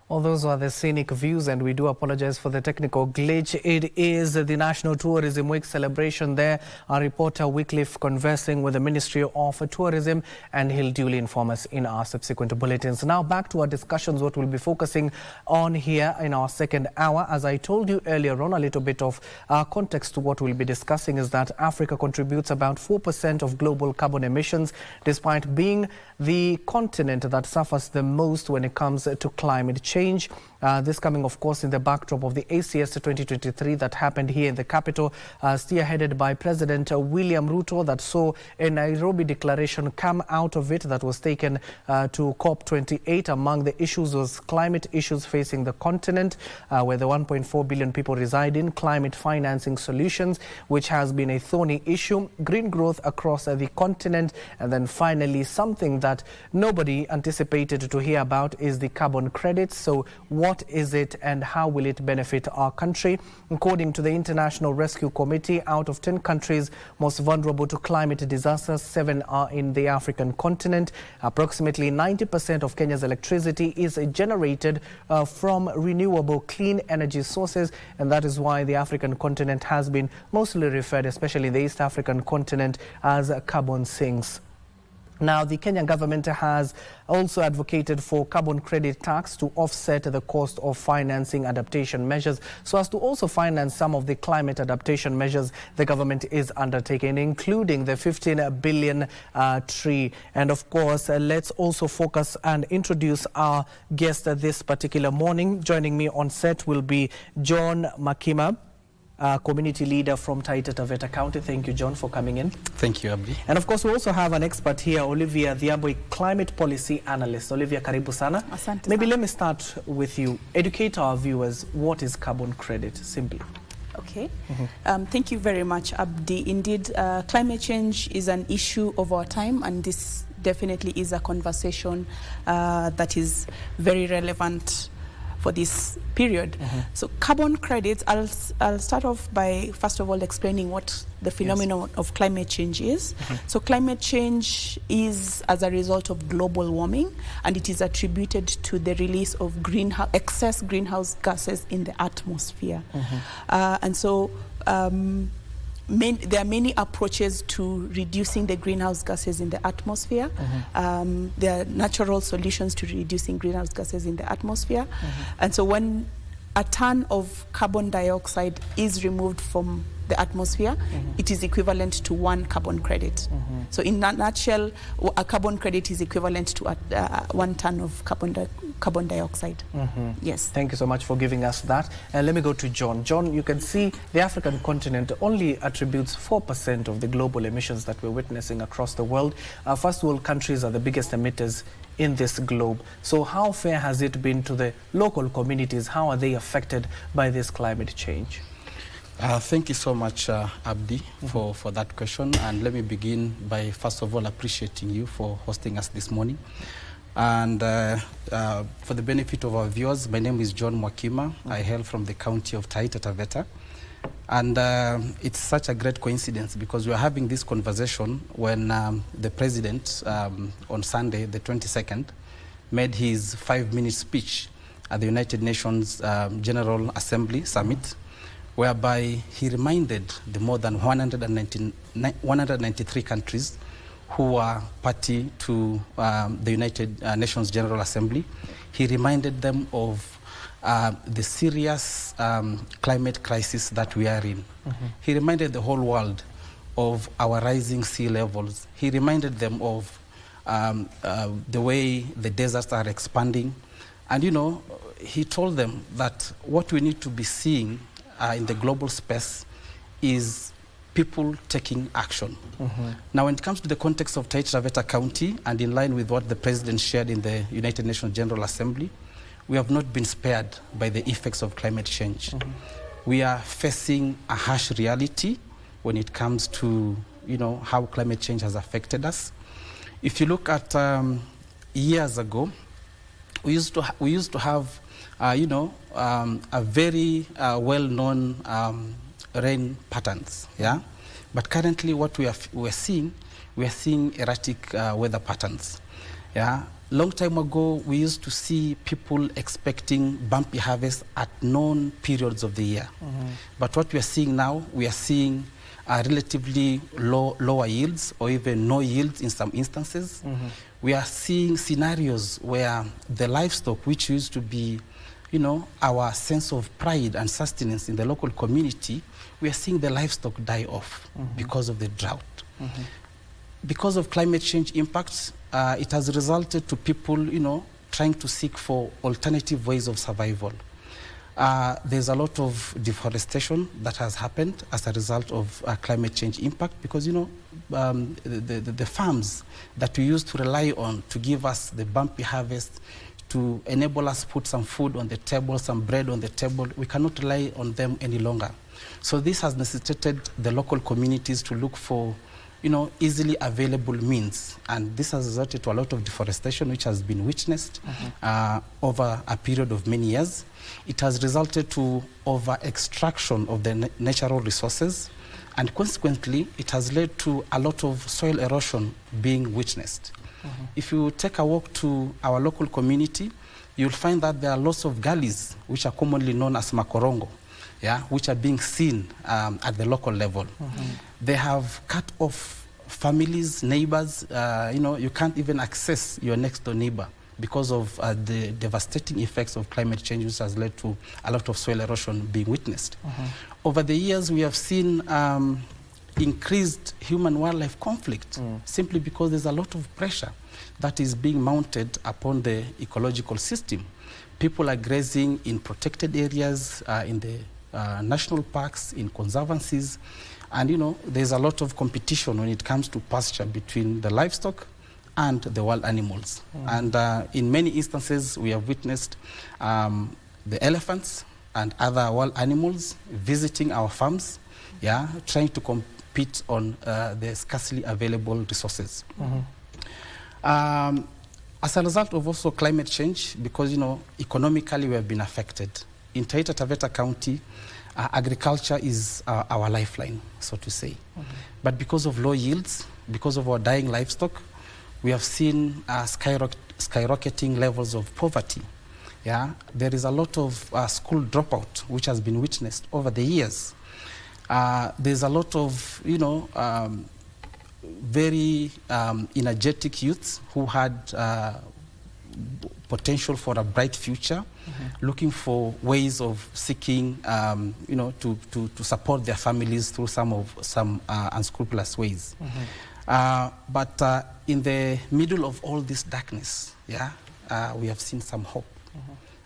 Well, those are the scenic views, and we do apologize for the technical glitch. It is the National Tourism Week celebration there. Our reporter Wycliffe conversing with the Ministry of Tourism, and he'll duly inform us in our subsequent bulletins. Now back to our discussions, what we'll be focusing on here in our second hour. As I told you earlier on, a little bit of context to what we'll be discussing is that Africa contributes about 4% of global carbon emissions, despite being the continent that suffers the most when it comes to climate change. This coming, of course, in the backdrop of the ACS 2023 that happened here in the capital, spearheaded by President William Ruto, that saw a Nairobi declaration come out of it that was taken to COP28. Among the issues was climate issues facing the continent, where the 1.4 billion people reside in, climate financing solutions, which has been a thorny issue, green growth across the continent, and then finally something that nobody anticipated to hear about is the carbon credits. So what is it and how will it benefit our country? According to the International Rescue Committee, out of 10 countries most vulnerable to climate disasters, 7 are in the African continent. Approximately 90% of Kenya's electricity is generated from renewable clean energy sources, and that is why the African continent has been mostly referred, especially the East African continent, as carbon sinks. Now, the Kenyan government has also advocated for carbon credit tax to offset the cost of financing adaptation measures, so as to also finance some of the climate adaptation measures the government is undertaking, including the 15 billion tree. And of course, let's also focus and introduce our guest this particular morning. Joining me on set will be John Makima, community leader from Taita Taveta County. Thank you, John, for coming in. Thank you, Abdi. And of course, we also have an expert here, Olivia Dhiambo, climate policy analyst. Olivia, karibu sana. Asante Maybe sana. let me start with you. Educate our viewers, what is carbon credit, simply? Okay. Thank you very much, Abdi. Indeed, climate change is an issue of our time, and this definitely is a conversation that is very relevant for this period. So carbon credits, I'll start off by first of all explaining what the phenomenon of climate change is. So climate change is as a result of global warming, and it is attributed to the release of excess greenhouse gases in the atmosphere. And so there are many approaches to reducing the greenhouse gases in the atmosphere. There are natural solutions to reducing greenhouse gases in the atmosphere. And so when a ton of carbon dioxide is removed from the atmosphere, it is equivalent to 1 carbon credit. So in a nutshell, a carbon credit is equivalent to 1 ton of carbon dioxide. Yes. Thank you so much for giving us that. And let me go to John. John, you can see the African continent only attributes 4% of the global emissions that we're witnessing across the world. First world countries are the biggest emitters in this globe. So how fair has it been to the local communities? How are they affected by this climate change? Thank you so much, Abdi, for that question. And let me begin by, first of all, appreciating you for hosting us this morning. And for the benefit of our viewers, my name is John Makima. I hail from the county of Taita Taveta. And it's such a great coincidence because we're having this conversation when the president on Sunday, the 22nd, made his 5-minute speech at the United Nations General Assembly Summit, whereby he reminded the more than 193 countries who are party to the United Nations General Assembly. He reminded them of the serious climate crisis that we are in. He reminded the whole world of our rising sea levels. He reminded them of the way the deserts are expanding. And, you know, he told them that what we need to be seeing in the global space is people taking action. Now, when it comes to the context of Taita Taveta County, and in line with what the President shared in the United Nations General Assembly, we have not been spared by the effects of climate change. We are facing a harsh reality when it comes to, you know, how climate change has affected us. If you look at years ago, we used to have a very well-known rain patterns, yeah. But currently, what we are seeing erratic weather patterns, Yeah, long time ago, we used to see people expecting bumpy harvest at known periods of the year. But what we are seeing now, we are seeing relatively lower yields or even no yields in some instances. We are seeing scenarios where the livestock, which used to be, you know, our sense of pride and sustenance in the local community, we are seeing the livestock die off because of the drought. Because of climate change impacts, it has resulted to people, you know, trying to seek for alternative ways of survival. There's a lot of deforestation that has happened as a result of climate change impact because, you know, the farms that we used to rely on to give us the bumpy harvest, to enable us to put some food on the table, some bread on the table, we cannot rely on them any longer. So this has necessitated the local communities to look for, you know, easily available means. And this has resulted to a lot of deforestation, which has been witnessed over a period of many years. It has resulted to over-extraction of the natural resources, and consequently, it has led to a lot of soil erosion being witnessed. If you take a walk to our local community, you'll find that there are lots of gullies, which are commonly known as makorongo, yeah, which are being seen at the local level. They have cut off families, neighbors. You know, you can't even access your next door neighbor because of the devastating effects of climate change, which has led to a lot of soil erosion being witnessed. Over the years, we have seen increased human-wildlife conflict simply because there's a lot of pressure that is being mounted upon the ecological system. People are grazing in protected areas, in the national parks, in conservancies, and you know, there's a lot of competition when it comes to pasture between the livestock and the wild animals. And in many instances, we have witnessed the elephants and other wild animals visiting our farms, yeah, trying to compete on the scarcely available resources. As a result of also climate change, because, you know, economically we have been affected. In Taita Taveta County, agriculture is our lifeline, so to say. But because of low yields, because of our dying livestock, we have seen skyrocketing levels of poverty. Yeah, there is a lot of school dropout, which has been witnessed over the years. There's a lot of, you know, very energetic youths who had potential for a bright future, looking for ways of seeking, you know, to support their families through some unscrupulous ways. But in the middle of all this darkness, yeah, we have seen some hope.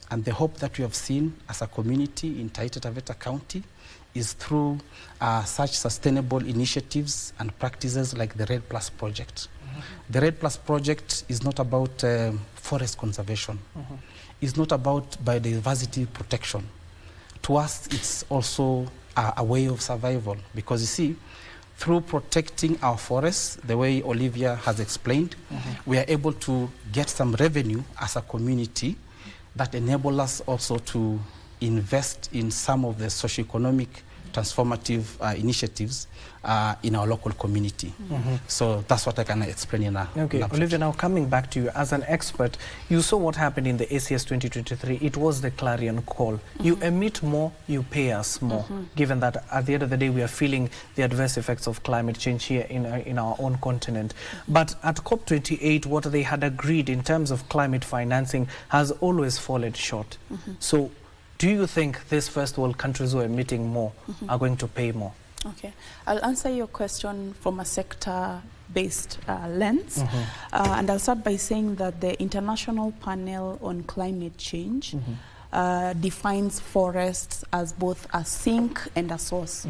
And the hope that we have seen as a community in Taita Taveta County is through such sustainable initiatives and practices like the RED Plus project. The RED Plus project is not about forest conservation. It's not about biodiversity protection. To us, it's also a way of survival, because you see, through protecting our forests, the way Olivia has explained, we are able to get some revenue as a community that enable us also to invest in some of the socioeconomic transformative initiatives in our local community. So that's what I can explain in a Okay, Olivia, now coming back to you as an expert, you saw what happened in the ACS 2023. It was the clarion call. You emit more, you pay us more, given that at the end of the day we are feeling the adverse effects of climate change here in our own continent. But at COP28, what they had agreed in terms of climate financing has always fallen short. So do you think these first world countries who are emitting more are going to pay more? Okay, I'll answer your question from a sector-based lens. And I'll start by saying that the International Panel on Climate Change defines forests as both a sink and a source.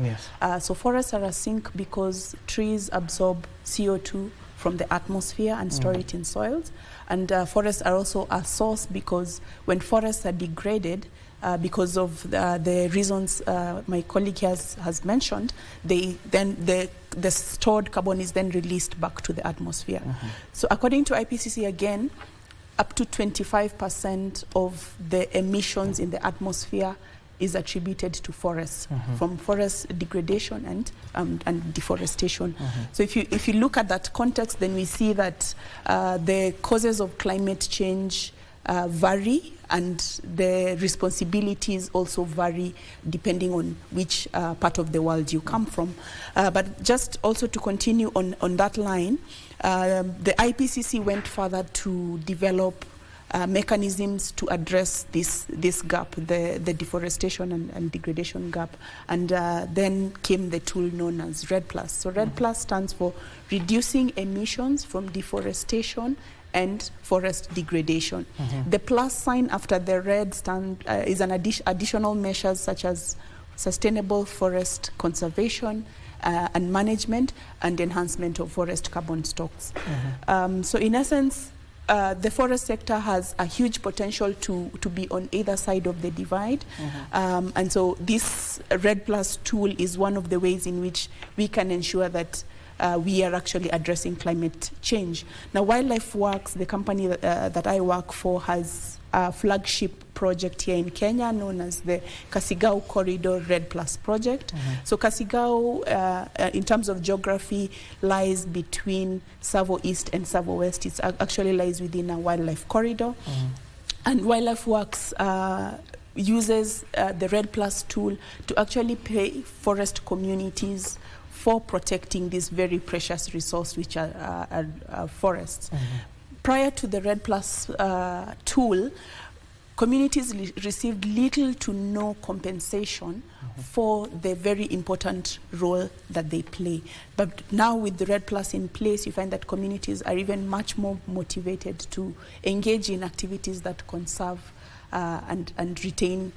So forests are a sink because trees absorb CO2 from the atmosphere and store it in soils. And forests are also a source because when forests are degraded, because of the reasons my colleague has mentioned, the stored carbon is then released back to the atmosphere. So according to IPCC, again, up to 25% of the emissions in the atmosphere is attributed to forests, from forest degradation and deforestation. So if you look at that context, then we see that the causes of climate change vary, and the responsibilities also vary depending on which part of the world you come from. But just also to continue on that line, the IPCC went further to develop mechanisms to address this gap, the deforestation and degradation gap. And then came the tool known as REDD+. So REDD+ stands for Reducing Emissions from Deforestation and Forest Degradation. The plus sign after the red is an additional measures such as sustainable forest conservation and management and enhancement of forest carbon stocks. So in essence, the forest sector has a huge potential to be on either side of the divide. And so this REDD+ tool is one of the ways in which we can ensure that we are actually addressing climate change. Now, Wildlife Works, the company that I work for, has a flagship project here in Kenya known as the Kasigao Corridor REDD+ project. So Kasigao, in terms of geography, lies between Savo East and Savo West. It actually lies within a wildlife corridor. And Wildlife Works uses the REDD+ tool to actually pay forest communities for protecting this very precious resource, which are forests. Prior to the REDD+ tool, communities received little to no compensation for the very important role that they play. But now with the REDD+ in place, you find that communities are even much more motivated to engage in activities that conserve and retain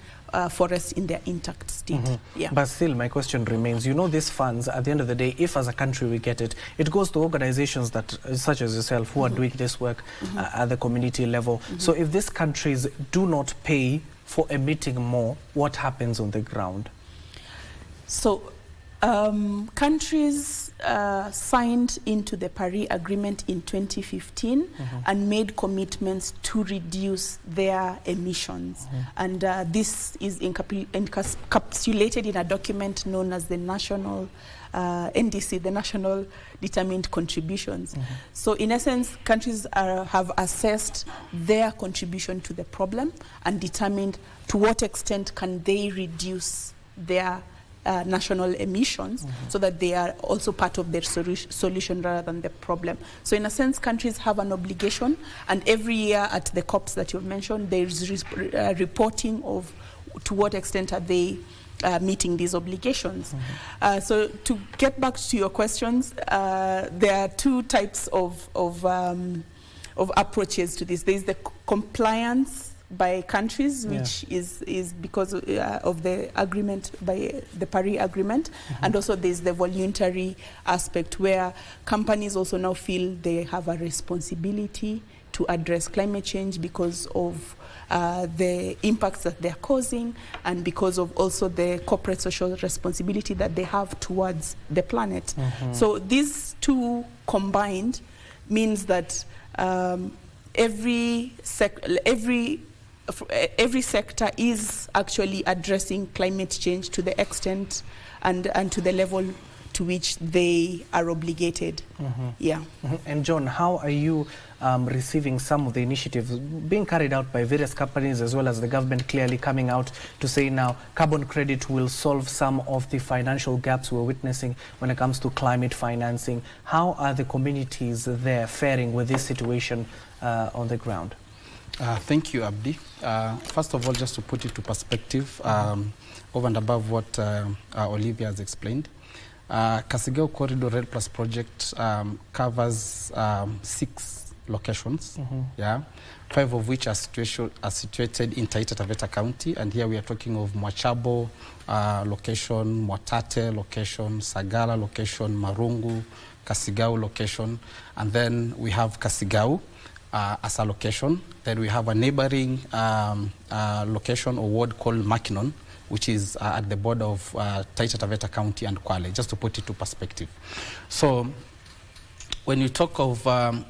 forests in their intact state. Yeah. But still, my question remains, you know, these funds, at the end of the day, if as a country we get it, it goes to organizations that, such as yourself, who are doing this work at the community level. So if these countries do not pay for emitting more, what happens on the ground? So countries signed into the Paris Agreement in 2015 and made commitments to reduce their emissions. And this is encapsulated in a document known as the National NDC, the National Determined Contributions. So in essence, countries have assessed their contribution to the problem and determined to what extent can they reduce their national emissions so that they are also part of their solution rather than the problem. So in a sense, countries have an obligation, and every year at the COPs that you've mentioned, there is reporting of to what extent are they meeting these obligations. So to get back to your questions, there are two types of approaches to this. There is the compliance by countries, which is because of the agreement, by the Paris Agreement, and also there's the voluntary aspect where companies also now feel they have a responsibility to address climate change because of the impacts that they're causing and because of also the corporate social responsibility that they have towards the planet. So these two combined means that every sector is actually addressing climate change to the extent and to the level to which they are obligated. And John, how are you receiving some of the initiatives being carried out by various companies as well as the government clearly coming out to say now carbon credit will solve some of the financial gaps we're witnessing when it comes to climate financing? How are the communities there faring with this situation on the ground? Thank you, Abdi. First of all, just to put it to perspective, over and above what Olivia has explained, Kasigao Corridor REDD+ project covers 6 locations, 5 of which are situated in Taita Taveta County, and here we are talking of Mwachabo location, Mwatate location, Sagala location, Marungu, Kasigao location, and then we have Kasigao as a location. Then we have a neighboring location or ward called Makinon, which is at the border of Taita Taveta County and Kwale, just to put it to perspective. So when you talk of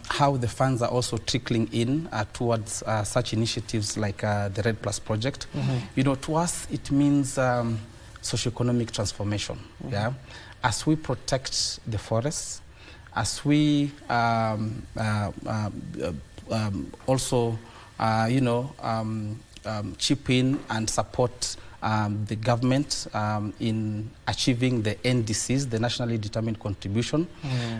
how the funds are also trickling in towards such initiatives like the Red Plus project, you know, to us it means socioeconomic transformation. Yeah, as we protect the forests, as we also, you know, chip in and support the government in achieving the NDCs, the nationally determined contribution.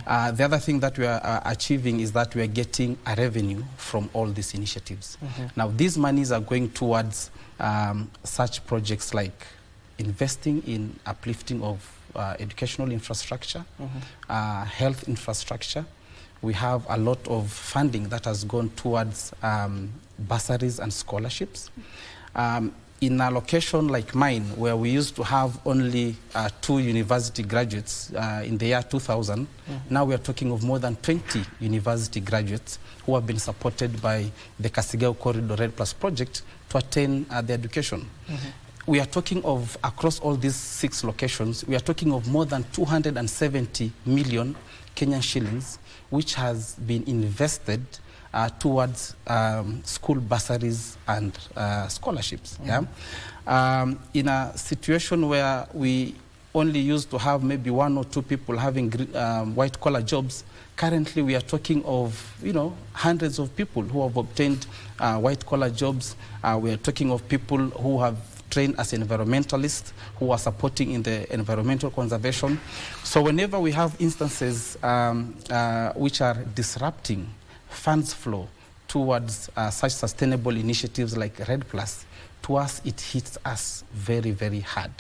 The other thing that we are achieving is that we are getting a revenue from all these initiatives. Now, these monies are going towards such projects like investing in uplifting of educational infrastructure, health infrastructure. We have a lot of funding that has gone towards bursaries and scholarships. In a location like mine, where we used to have only 2 university graduates in the year 2000, now we are talking of more than 20 university graduates who have been supported by the Kasigao Corridor Red Plus project to attain their education. We are talking of, across all these 6 locations, we are talking of more than 270 million Kenyan shillings, which has been invested towards school bursaries and scholarships. In a situation where we only used to have maybe 1 or 2 people having white-collar jobs, currently we are talking of, you know, hundreds of people who have obtained white-collar jobs. We are talking of people who have trained as environmentalists, who are supporting in the environmental conservation. So whenever we have instances which are disrupting funds flow towards such sustainable initiatives like Red Plus, to us it hits us very, very hard.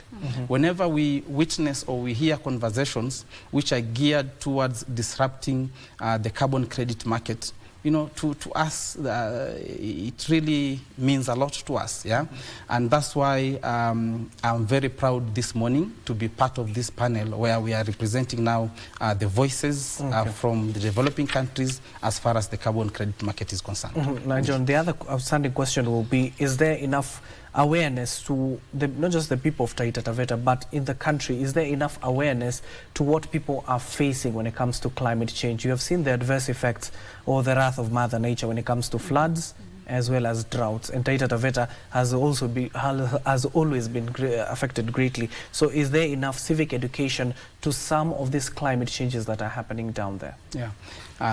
Whenever we witness or we hear conversations which are geared towards disrupting the carbon credit market, you know, to us, it really means a lot to us, yeah? And that's why I'm very proud this morning to be part of this panel where we are representing now the voices from the developing countries as far as the carbon credit market is concerned. Now, John, the other outstanding question will be, is there enough awareness to not just the people of Taita Taveta, but in the country? Is there enough awareness to what people are facing when it comes to climate change? You have seen the adverse effects or the wrath of Mother Nature when it comes to floods as well as droughts, and Taita Taveta has always been affected greatly. So is there enough civic education to some of these climate changes that are happening down there? Yeah,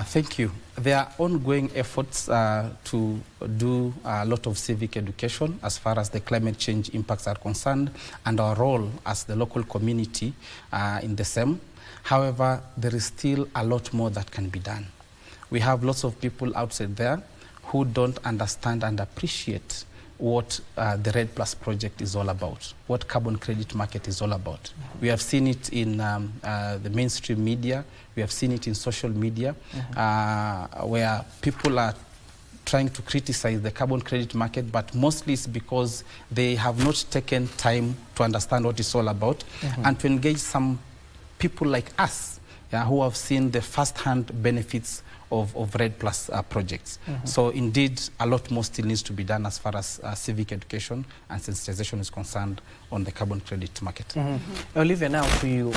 thank you. There are ongoing efforts to do a lot of civic education as far as the climate change impacts are concerned and our role as the local community in the same. However, there is still a lot more that can be done. We have lots of people outside there who don't understand and appreciate what the Red Plus project is all about, what carbon credit market is all about. We have seen it in the mainstream media, we have seen it in social media, where people are trying to criticize the carbon credit market, but mostly it's because they have not taken time to understand what it's all about and to engage some people like us, who have seen the first-hand benefits of Red Plus projects. So indeed, a lot more still needs to be done as far as civic education and sensitization is concerned on the carbon credit market. Olivia, now for you,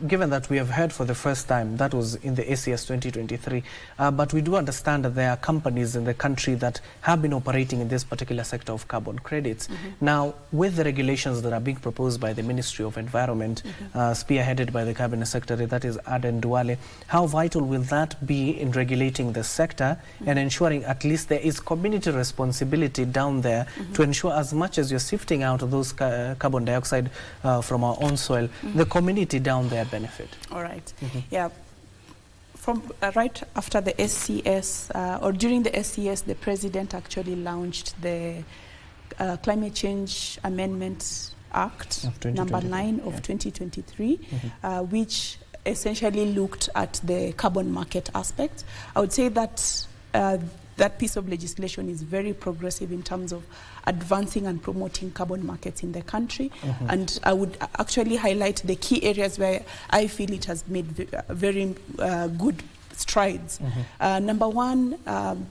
given that we have heard for the first time, that was in the ACS 2023, but we do understand that there are companies in the country that have been operating in this particular sector of carbon credits. Now, with the regulations that are being proposed by the Ministry of Environment, spearheaded by the Cabinet Secretary, that is Aden Duale, how vital will that be in regulating the sector and ensuring at least there is community responsibility down there to ensure, as much as you're sifting out those carbon dioxide from our own soil, the community down there benefit? All right. Yeah. From right after the SCS, or during the SCS, the President actually launched the Climate Change Amendment Act number 9 of 2023, which essentially looked at the carbon market aspect. I would say that that piece of legislation is very progressive in terms of advancing and promoting carbon markets in the country. And I would actually highlight the key areas where I feel it has made very good strides. Number one,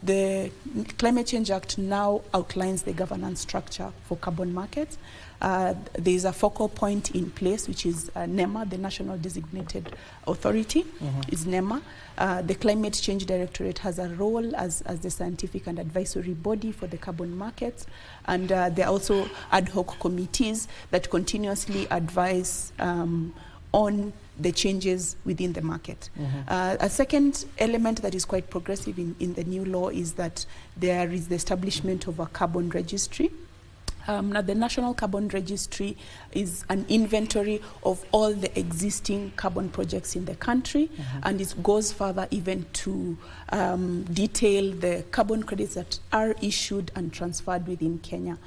the Climate Change Act now outlines the governance structure for carbon markets. There is a focal point in place, which is NEMA, the National Designated Authority, is NEMA. The Climate Change Directorate has a role as the scientific and advisory body for the carbon markets. And there are also ad hoc committees that continuously advise on the changes within the market. A second element that is quite progressive in the new law is that there is the establishment of a carbon registry. Now, the National Carbon Registry is an inventory of all the existing carbon projects in the country, and it goes further even to detail the carbon credits that are issued and transferred within Kenya.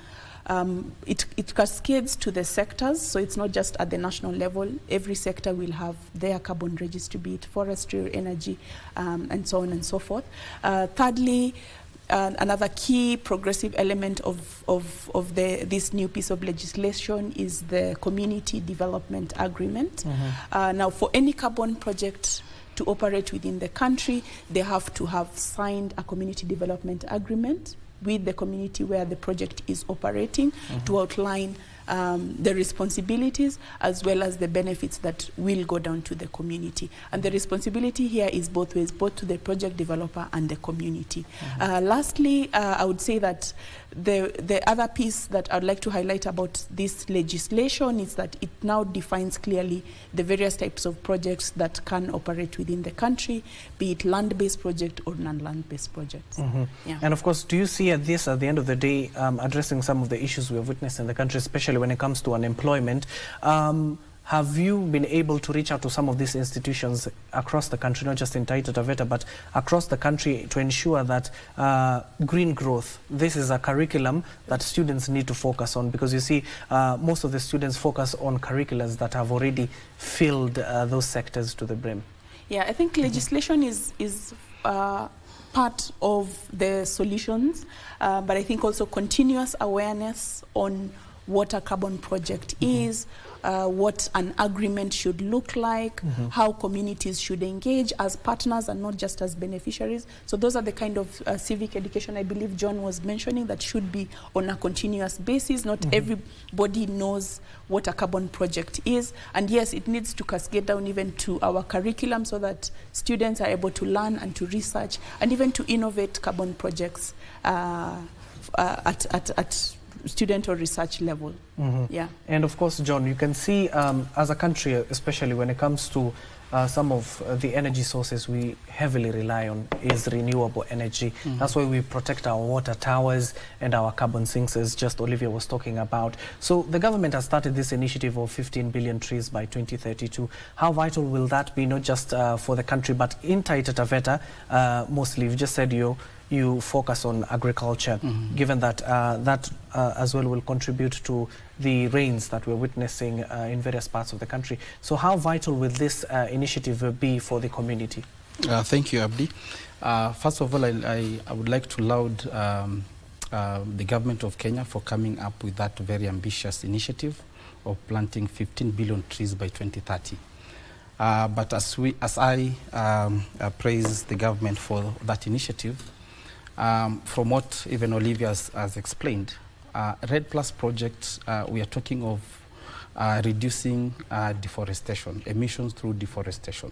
It cascades to the sectors, so it's not just at the national level. Every sector will have their carbon registry, be it forestry or energy, and so on and so forth. Thirdly, another key progressive element of this new piece of legislation is the Community Development Agreement. Now, for any carbon project to operate within the country, they have to have signed a Community Development Agreement with the community where the project is operating to outline the responsibilities as well as the benefits that will go down to the community. And the responsibility here is both ways, both to the project developer and the community. Lastly, I would say that the other piece that I'd like to highlight about this legislation is that it now defines clearly the various types of projects that can operate within the country, be it land-based project or non-land-based projects. Yeah. And of course, do you see this at the end of the day addressing some of the issues we have witnessed in the country, especially when it comes to unemployment? Have you been able to reach out to some of these institutions across the country, not just in Taita Taveta, but across the country, to ensure that green growth, this is a curriculum that students need to focus on? Because you see, most of the students focus on curriculums that have already filled those sectors to the brim. Yeah, I think legislation is part of the solutions, but I think also continuous awareness on what a carbon project is, what an agreement should look like, how communities should engage as partners and not just as beneficiaries. So those are the kind of civic education I believe John was mentioning that should be on a continuous basis. Not everybody knows what a carbon project is. And yes, it needs to cascade down even to our curriculum so that students are able to learn and to research and even to innovate carbon projects at student or research level. Yeah. And of course, John, you can see as a country, especially when it comes to some of the energy sources we heavily rely on is renewable energy. That's why we protect our water towers and our carbon sinks, as just Olivia was talking about. So the government has started this initiative of 15 billion trees by 2032. How vital will that be, not just for the country, but in Taita Taveta mostly? You just said you focus on agriculture, given that that as well will contribute to the rains that we're witnessing in various parts of the country. So how vital will this initiative be for the community? Thank you, Abdi. First of all, I would like to laud the government of Kenya for coming up with that very ambitious initiative of planting 15 billion trees by 2030. But as I praise the government for that initiative, from what even Olivia has explained, RED Plus project, we are talking of reducing deforestation, emissions through deforestation.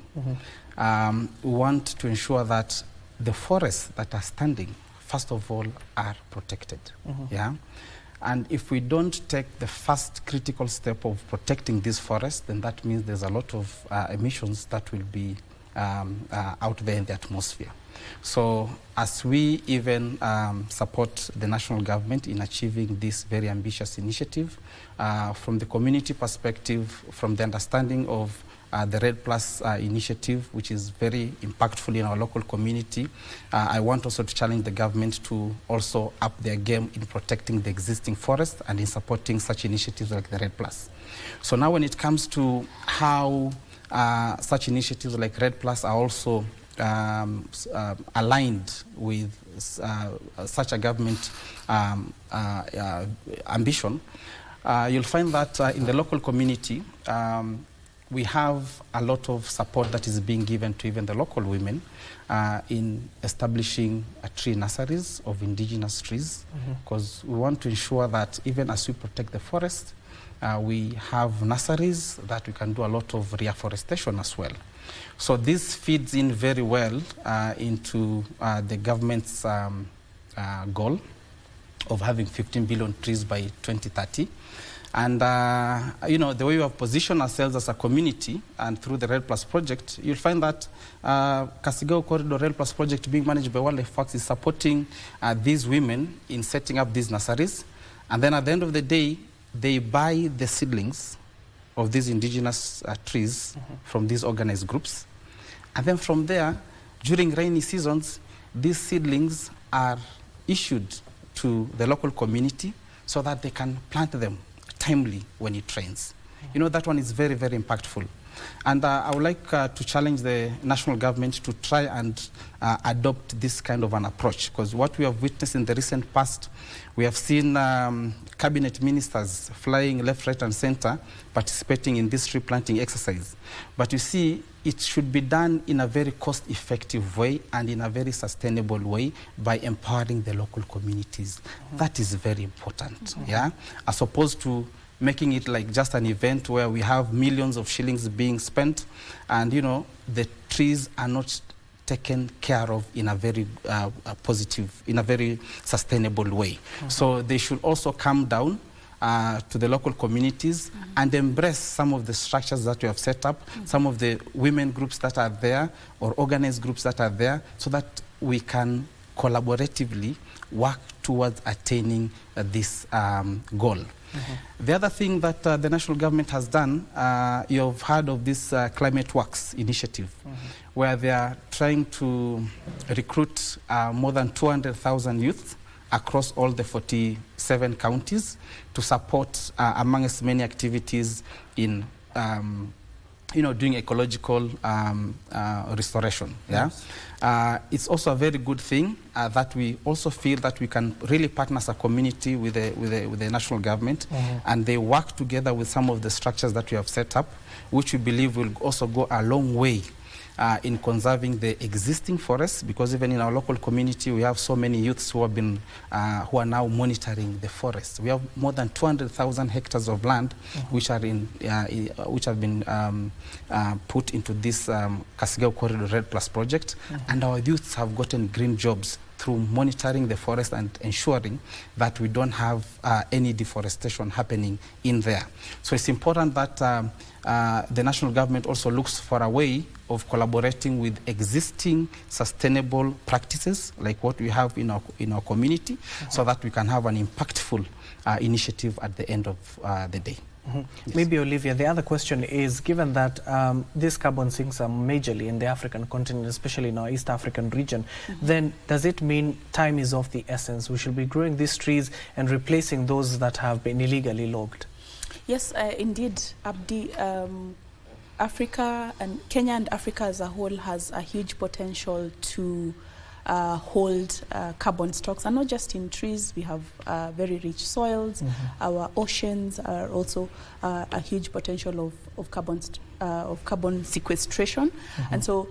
We want to ensure that the forests that are standing, first of all, are protected. Yeah? And if we don't take the first critical step of protecting these forests, then that means there's a lot of emissions that will be out there in the atmosphere. So as we even support the national government in achieving this very ambitious initiative, from the community perspective, from the understanding of the RED Plus initiative, which is very impactful in our local community, I want also to challenge the government to also up their game in protecting the existing forest and in supporting such initiatives like the RED Plus. So now when it comes to how such initiatives like RED Plus are also aligned with such a government ambition, you'll find that in the local community, we have a lot of support that is being given to even the local women in establishing tree nurseries of indigenous trees, because we want to ensure that even as we protect the forest, we have nurseries that we can do a lot of reforestation as well. So this feeds in very well into the government's goal of having 15 billion trees by 2030. And, you know, the way we have positioned ourselves as a community and through the RED Plus project, you'll find that Kasigao Corridor RED Plus project being managed by Wildlife Works is supporting these women in setting up these nurseries. And then at the end of the day, they buy the seedlings of these indigenous trees from these organized groups. And then from there, during rainy seasons, these seedlings are issued to the local community so that they can plant them timely when it rains. You know, that one is very, very impactful. And I would like to challenge the national government to try and adopt this kind of an approach, because what we have witnessed in the recent past, we have seen cabinet ministers flying left, right, and center, participating in this tree planting exercise. But you see, it should be done in a very cost-effective way and in a very sustainable way by empowering the local communities. That is very important, yeah? As opposed to making it like just an event where we have millions of shillings being spent and, you know, the trees are not taken care of in a very positive, in a very sustainable way. So they should also come down to the local communities and embrace some of the structures that we have set up, some of the women groups that are there or organized groups that are there, so that we can collaboratively work towards attaining this goal. The other thing that the national government has done, you've heard of this Climate Works initiative, where they are trying to recruit more than 200,000 youth across all the 47 counties to support, amongst many activities, in you know, doing ecological restoration. Yes. Yeah, it's also a very good thing that we also feel that we can really partner as a community with the national government, and they work together with some of the structures that we have set up, which we believe will also go a long way in conserving the existing forests, because even in our local community we have so many youths who have been who are now monitoring the forests. We have more than 200,000 hectares of land which are in which have been put into this Kasigao Corridor RED Plus project, and our youths have gotten green jobs through monitoring the forest and ensuring that we don't have any deforestation happening in there. So it's important that the national government also looks for a way of collaborating with existing sustainable practices like what we have in our community, so that we can have an impactful initiative at the end of the day. Yes. Maybe, Olivia, the other question is, given that these carbon sinks are majorly in the African continent, especially in our East African region, then does it mean time is of the essence? We should be growing these trees and replacing those that have been illegally logged? Yes, indeed, Abdi. Africa and Kenya and Africa as a whole has a huge potential to hold carbon stocks, and not just in trees. We have very rich soils. Our oceans are also a huge potential of carbon sequestration. And so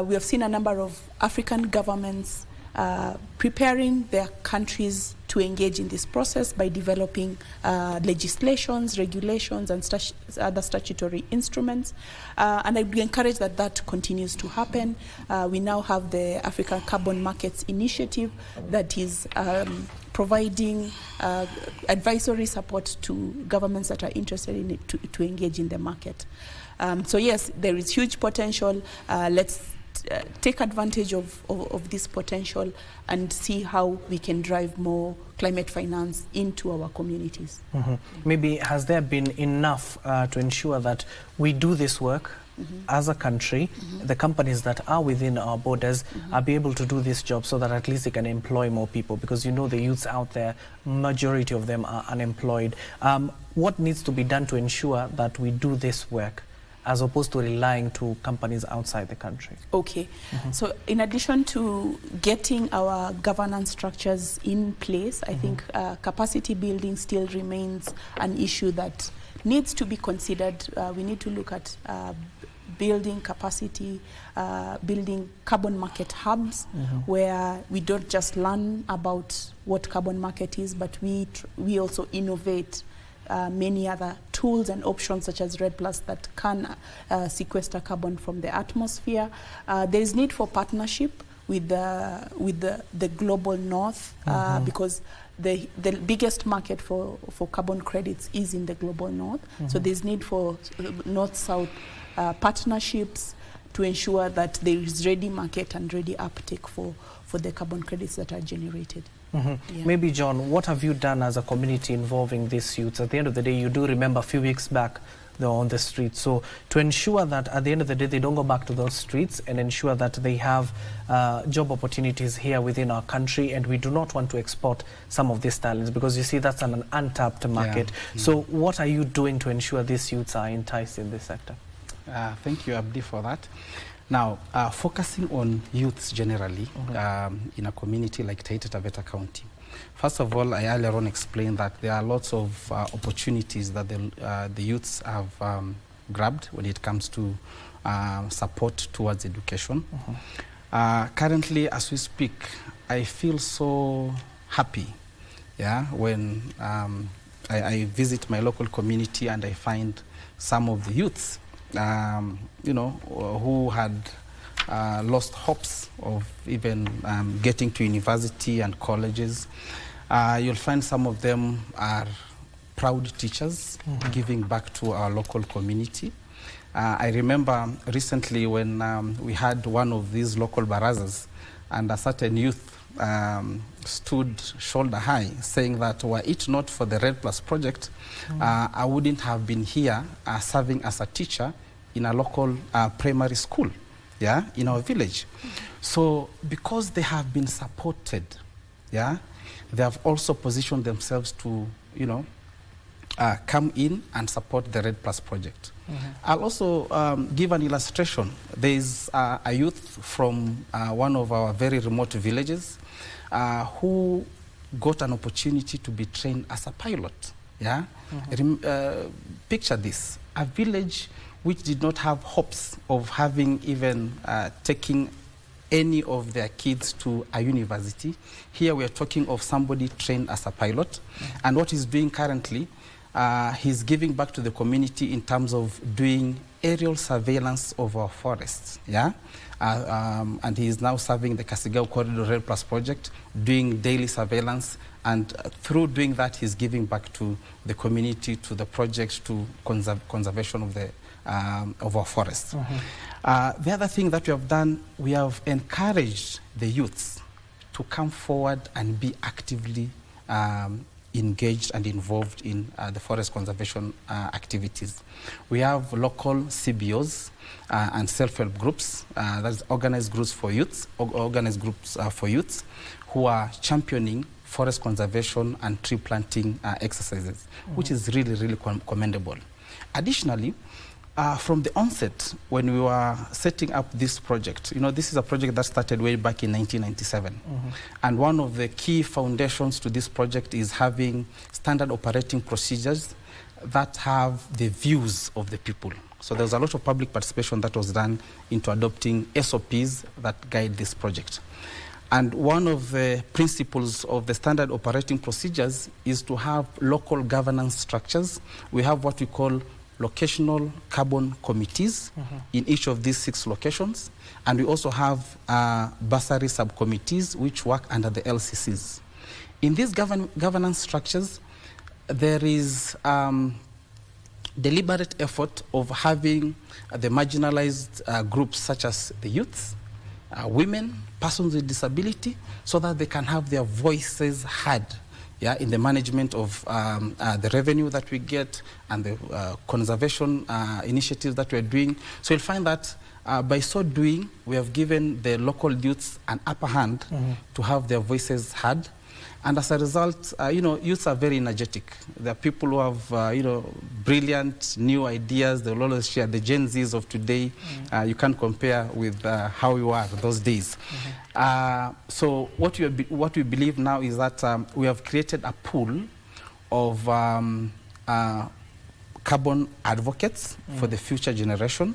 we have seen a number of African governments preparing their countries to engage in this process by developing legislations, regulations, and other statutory instruments. And I encourage that continues to happen. We now have the African Carbon Markets Initiative that is providing advisory support to governments that are interested in it to engage in the market. So yes, there is huge potential. Let's take advantage of this potential and see how we can drive more climate finance into our communities. Maybe has there been enough to ensure that we do this work as a country, the companies that are within our borders are be able to do this job, so that at least they can employ more people? Because you know the youths out there, majority of them are unemployed. What needs to be done to ensure that we do this work as opposed to relying to companies outside the country? Okay. So in addition to getting our governance structures in place, I think capacity building still remains an issue that needs to be considered. We need to look at building capacity, building carbon market hubs, where we don't just learn about what carbon market is, but we also innovate many other tools and options such as REDD+ that can sequester carbon from the atmosphere. There is need for partnership with the global north, because the biggest market for carbon credits is in the global north. So there's need for north-south partnerships to ensure that there is ready market and ready uptake for the carbon credits that are generated. Yeah. Maybe, John, what have you done as a community involving these youths? At the end of the day, you do remember a few weeks back they were on the streets. So to ensure that at the end of the day they don't go back to those streets and ensure that they have job opportunities here within our country, and we do not want to export some of these talents, because you see that's an untapped market. Yeah. So what are you doing to ensure these youths are enticed in this sector? Thank you, Abdi, for that. Now, focusing on youths generally in a community like Taita Taveta County, first of all, I earlier on explained that there are lots of opportunities that the youths have grabbed when it comes to support towards education. Currently, as we speak, I feel so happy, when I visit my local community and I find some of the youths who had lost hopes of even getting to university and colleges. You'll find some of them are proud teachers giving back to our local community. I remember recently when we had one of these local barazas, and a certain youth stood shoulder high saying that were it not for the REDD+ project, I wouldn't have been here serving as a teacher in a local primary school, in our village. So because they have been supported, they have also positioned themselves to, come in and support the REDD+ project. I'll also give an illustration. There is a youth from one of our very remote villages who got an opportunity to be trained as a pilot. Picture this, a village which did not have hopes of having even taking any of their kids to a university. Here we are talking of somebody trained as a pilot, and what he's doing currently, he's giving back to the community in terms of doing aerial surveillance of our forests, and he is now serving the Kasigao Corridor REDD+ project, doing daily surveillance, and through doing that, he's giving back to the community, to the project, to conservation of our forests. The other thing that we have done, we have encouraged the youths to come forward and be actively engaged and involved in the forest conservation activities. We have local CBOs and self-help groups, that's organized groups for youths, who are championing forest conservation and tree planting exercises, which is really, really commendable. Additionally, from the onset, when we were setting up this project, this is a project that started way back in 1997. And one of the key foundations to this project is having standard operating procedures that have the views of the people. So there's a lot of public participation that was done into adopting SOPs that guide this project. And one of the principles of the standard operating procedures is to have local governance structures. We have what we call locational carbon committees in each of these 6 locations. And we also have bursary subcommittees which work under the LCCs. In these governance structures, there is deliberate effort of having the marginalized groups such as the youths, women, persons with disability, so that they can have their voices heard in the management of the revenue that we get and the conservation initiatives that we're doing. So you'll find that by so doing, we have given the local youths an upper hand to have their voices heard. And as a result, youths are very energetic. There are people who have, brilliant new ideas. They will always share. The Gen Zs of today, you can't compare with how we were those days. So what we believe now is that we have created a pool of carbon advocates for the future generation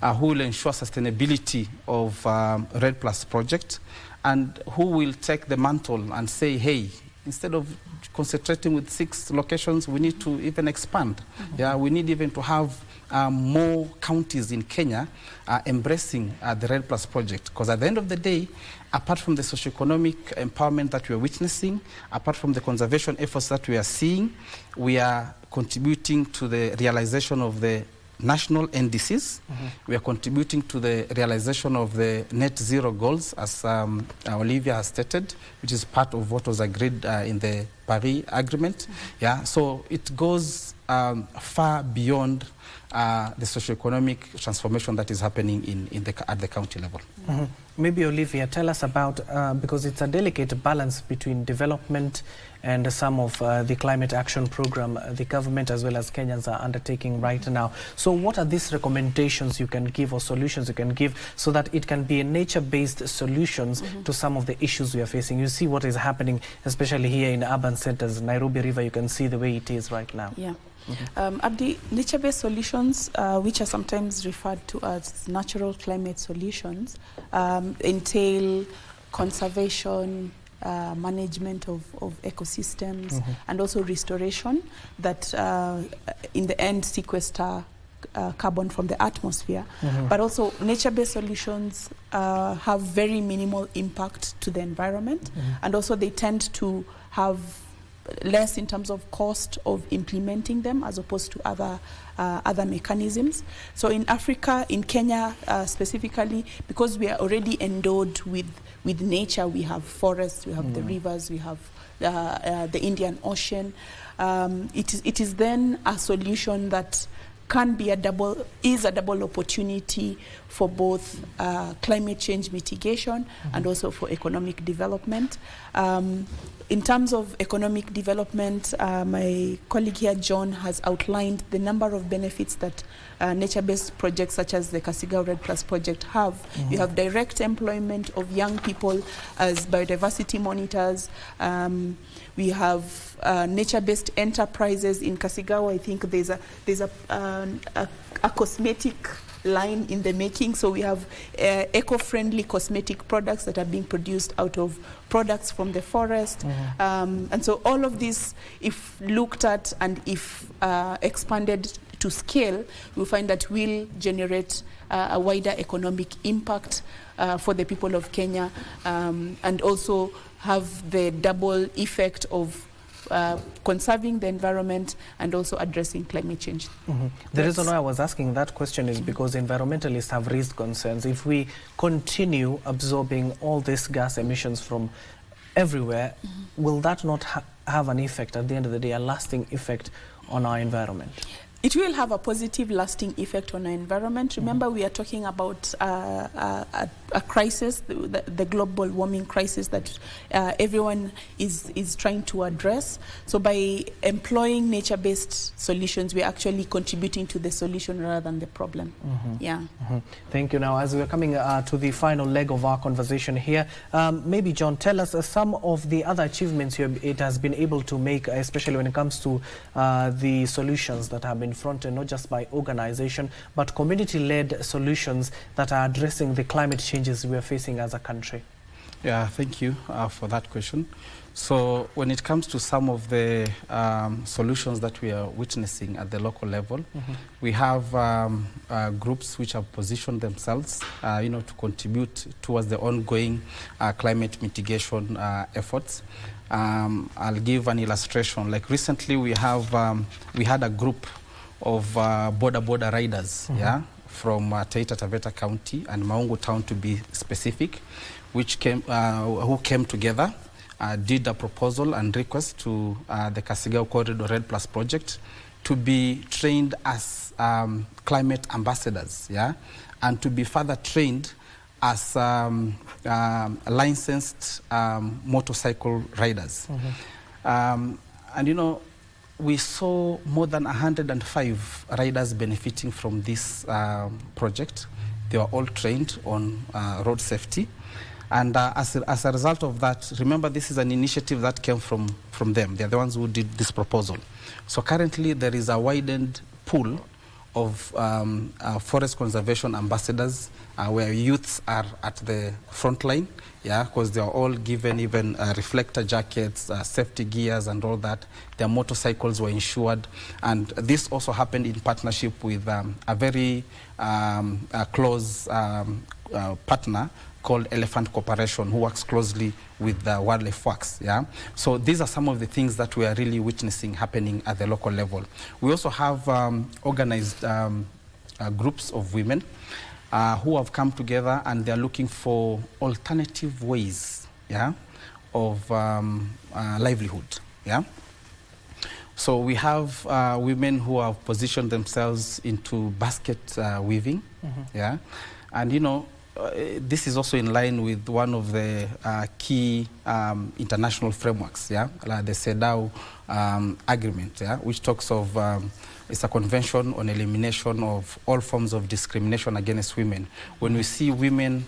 who will ensure sustainability of REDD+ project, and who will take the mantle and say, hey, instead of concentrating with 6 locations, we need to even expand. Yeah, we need even to have more counties in Kenya embracing the REDD+ project, because at the end of the day, apart from the socioeconomic empowerment that we are witnessing, apart from the conservation efforts that we are seeing, we are contributing to the realization of the national NDCs. We are contributing to the realization of the net zero goals, as Olivia has stated, which is part of what was agreed in the Paris Agreement. Yeah, so it goes far beyond the socioeconomic transformation that is happening at the county level. Maybe Olivia, tell us about, because it's a delicate balance between development and some of the climate action program the government as well as Kenyans are undertaking right now. So what are these recommendations you can give, or solutions you can give, so that it can be a nature-based solutions to some of the issues we are facing? You see what is happening, especially here in urban centers. Nairobi River, you can see the way it is right now. Yeah. Abdi, nature-based solutions, which are sometimes referred to as natural climate solutions, entail conservation, management of ecosystems, and also restoration that in the end sequester carbon from the atmosphere. But also nature-based solutions have very minimal impact to the environment, and also they tend to have less in terms of cost of implementing them as opposed to other mechanisms. So in Africa, in Kenya specifically, because we are already endowed with nature, we have forests, we have the rivers, we have the Indian Ocean. It is then a solution that can be a double opportunity for both climate change mitigation and also for economic development. In terms of economic development, my colleague here, John, has outlined the number of benefits that nature-based projects such as the Kasigao REDD+ project have. You have direct employment of young people as biodiversity monitors. We have nature-based enterprises in Kasigao. I think there's a cosmetic line in the making. So we have eco-friendly cosmetic products that are being produced out of products from the forest. And so all of this, if looked at and if expanded to scale, we'll find that will generate a wider economic impact for the people of Kenya, and also have the double effect of conserving the environment and also addressing climate change. The reason why I was asking that question is because environmentalists have raised concerns. If we continue absorbing all these gas emissions from everywhere, will that not have an effect at the end of the day, a lasting effect on our environment? It will have a positive, lasting effect on our environment. Remember, we are talking about a crisis, the global warming crisis that everyone is trying to address. So by employing nature-based solutions, we're actually contributing to the solution rather than the problem. Thank you. Now, as we're coming to the final leg of our conversation here, maybe, John, tell us some of the other achievements it has been able to make, especially when it comes to the solutions that have been fronted not just by organization but community-led solutions that are addressing the climate changes we are facing as a country. Yeah, thank you for that question. So when it comes to some of the solutions that we are witnessing at the local level, we have groups which have positioned themselves to contribute towards the ongoing climate mitigation efforts. I'll give an illustration. Like recently we had a group of border riders, from Taita Taveta County and Maungu Town to be specific, which who came together, did a proposal and request to the Kasigao Corridor REDD+ project to be trained as climate ambassadors, and to be further trained as licensed motorcycle riders. And you know, we saw more than 105 riders benefiting from this project. They were all trained on road safety. And as a result of that, remember, this is an initiative that came from them. They're the ones who did this proposal. So currently there is a widened pool of forest conservation ambassadors where youths are at the front line, yeah, because they are all given even reflector jackets, safety gears and all that. Their motorcycles were insured. And this also happened in partnership with a very close partner called Elephant Corporation, who works closely with the Wildlife Works. Yeah? So these are some of the things that we are really witnessing happening at the local level. We also have organized groups of women who have come together, and they're looking for alternative ways, yeah, of livelihood. Yeah? So we have women who have positioned themselves into basket weaving. Yeah? And you know, this is also in line with one of the key international frameworks, yeah, like the CEDAW agreement, yeah, which talks of, it's a convention on elimination of all forms of discrimination against women. When we see women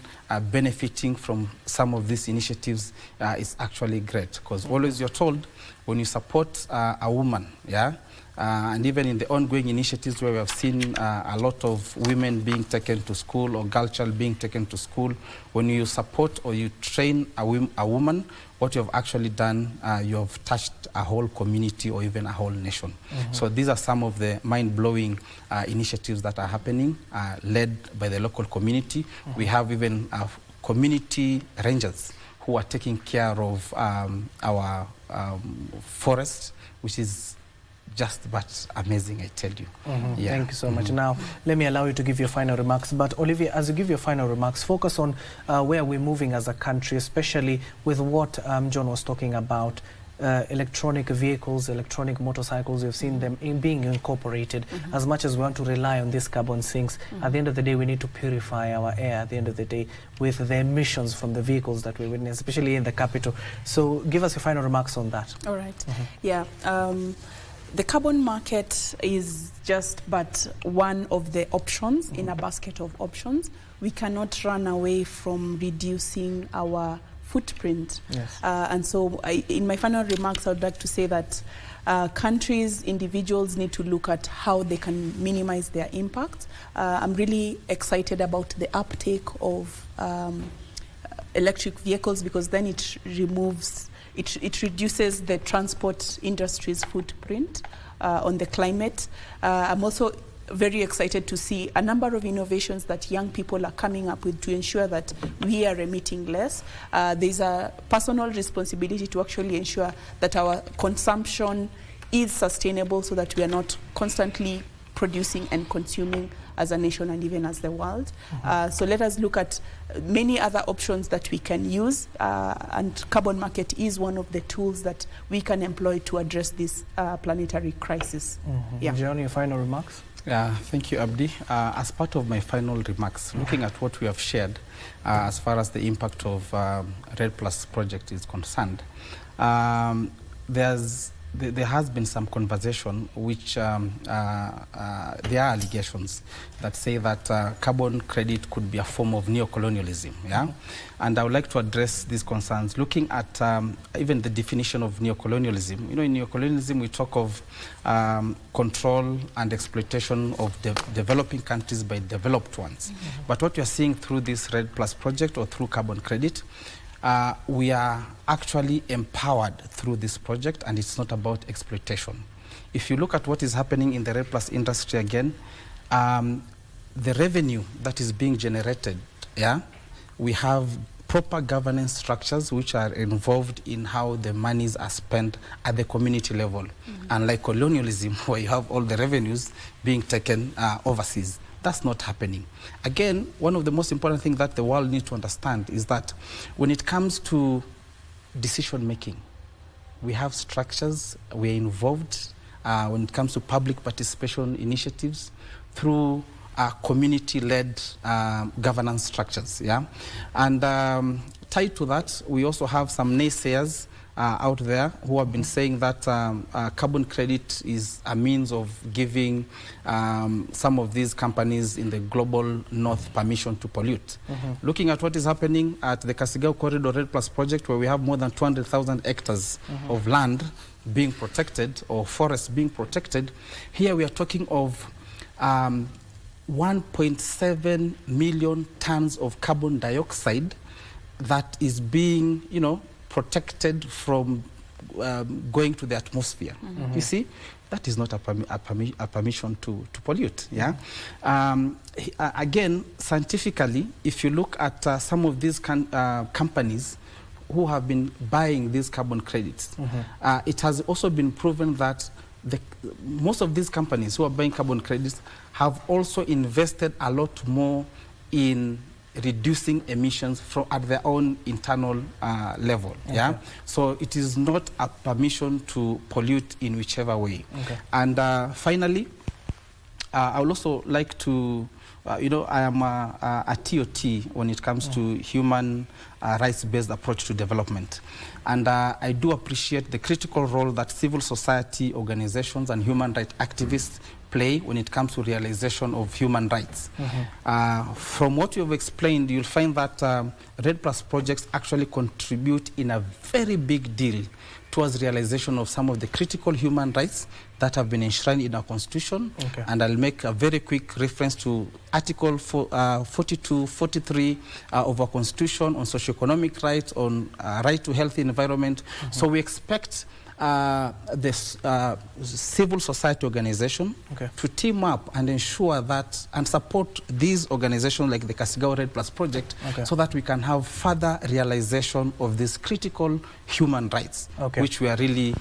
benefiting from some of these initiatives, it's actually great, because always you're told when you support a woman, yeah, and even in the ongoing initiatives where we have seen a lot of women being taken to school or girl child being taken to school, when you support or you train a woman, what you have actually done, you have touched a whole community or even a whole nation. So these are some of the mind-blowing initiatives that are happening, led by the local community. We have even community rangers who are taking care of our forest, which is just but amazing, I tell you. Yeah. Thank you so much. Now, let me allow you to give your final remarks. But Olivia, as you give your final remarks, focus on where we're moving as a country, especially with what John was talking about, electronic vehicles, electronic motorcycles. We've seen them being incorporated. As much as we want to rely on these carbon sinks, at the end of the day, we need to purify our air at the end of the day with the emissions from the vehicles that we witness, especially in the capital. So give us your final remarks on that. All right. Yeah. The carbon market is just but one of the options in a basket of options. We cannot run away from reducing our footprint. Yes. And so in my final remarks, I would like to say that countries, individuals need to look at how they can minimize their impact. I'm really excited about the uptake of electric vehicles, because then it removes it reduces the transport industry's footprint on the climate. I'm also very excited to see a number of innovations that young people are coming up with to ensure that we are emitting less. There's a personal responsibility to actually ensure that our consumption is sustainable, so that we are not constantly producing and consuming as a nation and even as the world. So let us look at many other options that we can use, and carbon market is one of the tools that we can employ to address this planetary crisis. Yeah. John, your final remarks? Thank you, Abdi. As part of my final remarks, looking at what we have shared as far as the impact of RED Plus project is concerned, there has been some conversation which there are allegations that say that carbon credit could be a form of neocolonialism, yeah? And I would like to address these concerns, looking at even the definition of neocolonialism. You know, in neocolonialism we talk of control and exploitation of developing countries by developed ones. But what we are seeing through this RED Plus project or through carbon credit, we are actually empowered through this project, and it's not about exploitation. If you look at what is happening in the RED Plus industry again, the revenue that is being generated, yeah, we have proper governance structures which are involved in how the monies are spent at the community level. Unlike colonialism, where you have all the revenues being taken overseas. That's not happening. Again, one of the most important things that the world needs to understand is that when it comes to decision making, we have structures, we are involved when it comes to public participation initiatives through community-led governance structures. Yeah, and tied to that, we also have some naysayers out there who have been saying that carbon credit is a means of giving some of these companies in the global north permission to pollute. Looking at what is happening at the Kasigao Corridor Red Plus project, where we have more than 200,000 hectares of land being protected, or forests being protected, here we are talking of 1.7 million tons of carbon dioxide that is being, protected from going to the atmosphere. You see, that is not a permission to pollute. Yeah. Again, scientifically, if you look at some of these companies who have been buying these carbon credits, it has also been proven that most of these companies who are buying carbon credits have also invested a lot more in reducing emissions at their own internal level. Yeah, so it is not a permission to pollute in whichever way. And finally, I would also like to, I am a TOT when it comes to human rights-based approach to development. And I do appreciate the critical role that civil society organizations and human rights activists play when it comes to realization of human rights. From what you've explained, you'll find that Red Plus projects actually contribute in a very big deal towards realization of some of the critical human rights that have been enshrined in our Constitution. And I'll make a very quick reference to Article 42, 43 of our Constitution on socioeconomic rights, on right to healthy environment. So we expect this civil society organization to team up and ensure that and support these organizations like the Kasigao Red Plus project so that we can have further realization of these critical human rights which we are really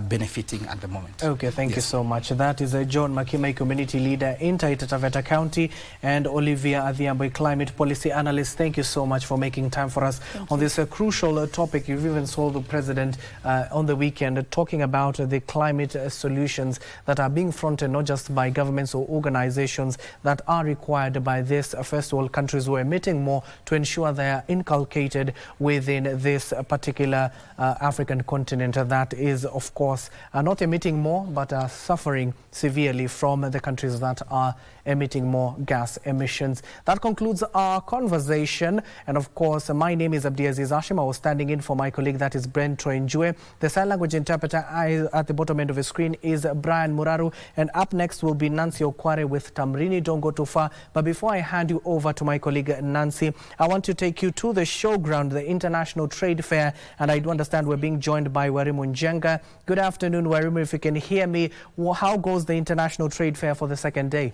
benefiting at the moment. Thank you so much. That is John Makimai, community leader in Taita Taveta County, and Olivia Adhiambo, climate policy analyst. Thank you so much for making time for us on this crucial topic. You've even saw the president on the weekend talking about the climate solutions that are being fronted not just by governments or organizations that are required by this first world countries who are emitting more, to ensure they are inculcated within this particular African continent that is, of course, not emitting more but are suffering severely from the countries that are emitting more gas emissions. That concludes our conversation. And of course, my name is Abdiaziz Hashim. I was standing in for my colleague, that is Brent Troinjue. The sign language interpreter at the bottom end of the screen is Brian Muraru. And up next will be Nancy Okware with Tamrini Dongo Tufa. But before I hand you over to my colleague Nancy, I want to take you to the showground, the International Trade Fair. And I do understand we're being joined by Warimu Njenga. Good afternoon, Warimu. If you can hear me, how goes the International Trade Fair for the second day?